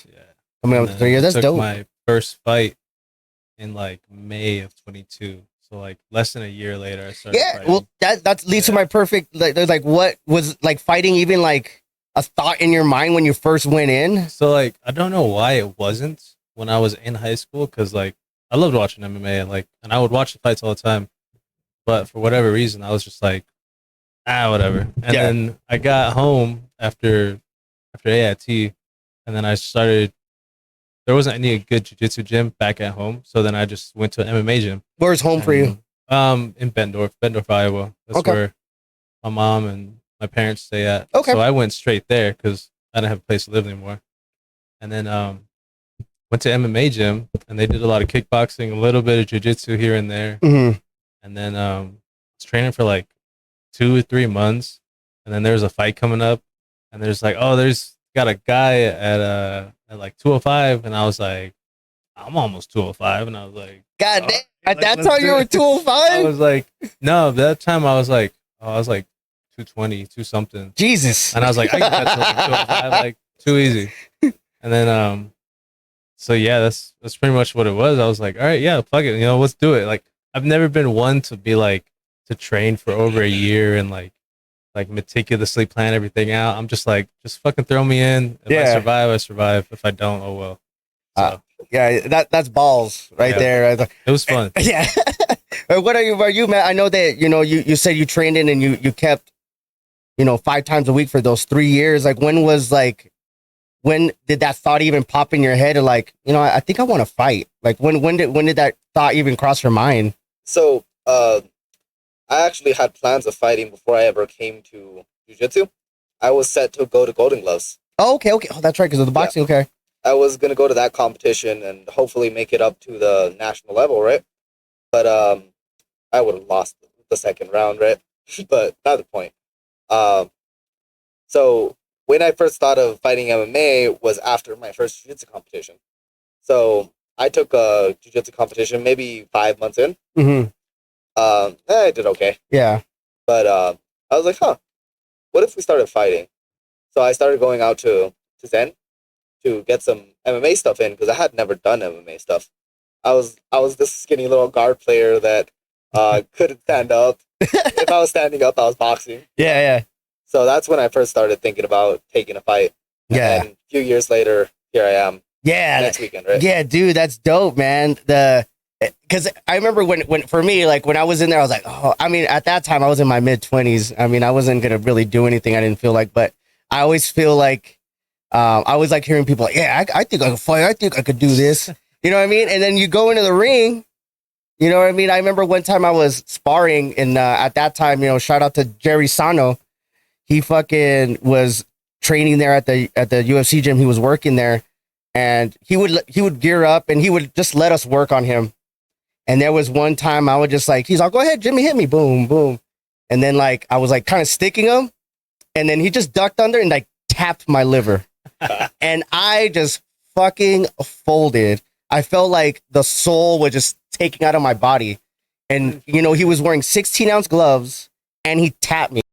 Yeah. Coming And up to then 3 years. I That's took dope. my first fight in like May of 22. So like less than a year later, I started Yeah. Well, fighting. that leads to Yeah. my perfect. Like, what was like fighting even like a thought in your mind when you first went in? So like I don't know why it wasn't when I was in high school because like I loved watching MMA and I would watch the fights all the time. But for whatever reason, I was just like, whatever. And Yeah. then I got home after AIT, and then I started. There wasn't any good jiu-jitsu gym back at home, so then I just went to an MMA gym. Where's home for you? And in Bendorf, Iowa. That's Okay. where my mom and my parents stay at. Okay. So I went straight there because I didn't have a place to live anymore. And then went to MMA gym, and they did a lot of kickboxing, a little bit of jiu-jitsu here and there. Mm-hmm. And then was training for like 2 or 3 months, and then there was a fight coming up, and there's like, oh, there's got a guy at like 205, and I was like, I'm almost 205, and I was like, God oh, damn. like, At that let's time, do you were it. I 205? was like, no, that time I was like 220, two something, Jesus. and I was like, I can cut to like 205, like too easy. And then so yeah, that's pretty much what it was. I was like, all right, yeah, fuck it, let's do it. Like I've never been one to be like to train for over a year and like meticulously plan everything out. I'm just like, just fucking throw me in. If I Yeah. survive, I survive. If I don't, oh well. So Yeah, that's balls right Yeah. there. it was fun. Yeah. What are you, man? I know that, you said you trained in and you kept, 5 times a week for those 3 years. Like when did that thought even pop in your head? Or like, I think I want to fight. Like when did that thought even cross your mind? So, I actually had plans of fighting before I ever came to jiu-jitsu. I was set to go to Golden Gloves. Oh, okay. Oh, that's right. Because of the boxing. Yeah. Okay. I was going to go to that competition and hopefully make it up to the national level, right? But I would have lost the second round, right? But not the point. So when I first thought of fighting MMA was after my first jiu-jitsu competition. So I took a jiu-jitsu competition maybe 5 months in. Mm-hmm. I did okay. Yeah. But I was like, what if we started fighting? So I started going out to Zen to get some MMA stuff in because I had never done MMA stuff. I was this skinny little guard player that couldn't stand up. If I was standing up, I was boxing. Yeah, yeah. So that's when I first started thinking about taking a fight. Yeah. And a few years later, here I am. Yeah. Next weekend, right? Yeah, dude, that's dope, man. Because I remember when for me, like when I was in there, I was like, oh, I mean, at that time I was in my mid-20s. I mean, I wasn't gonna really do anything. I didn't feel like, but I always feel like I always like hearing people like, yeah, I think I could fight. I think I could do this. You know what I mean? And then you go into the ring. You know what I mean? I remember one time I was sparring, and at that time, shout out to Jerry Sano. He fucking was training there at the UFC gym. He was working there, and he would gear up, and he would just let us work on him. And there was one time I would just like, he's like, go ahead, Jimmy, hit me, boom, boom. And then like I was like kind of sticking him, and then he just ducked under and like tapped my liver, and I just fucking folded. I felt like the soul was just taking out of my body, and he was wearing 16-ounce gloves, and he tapped me.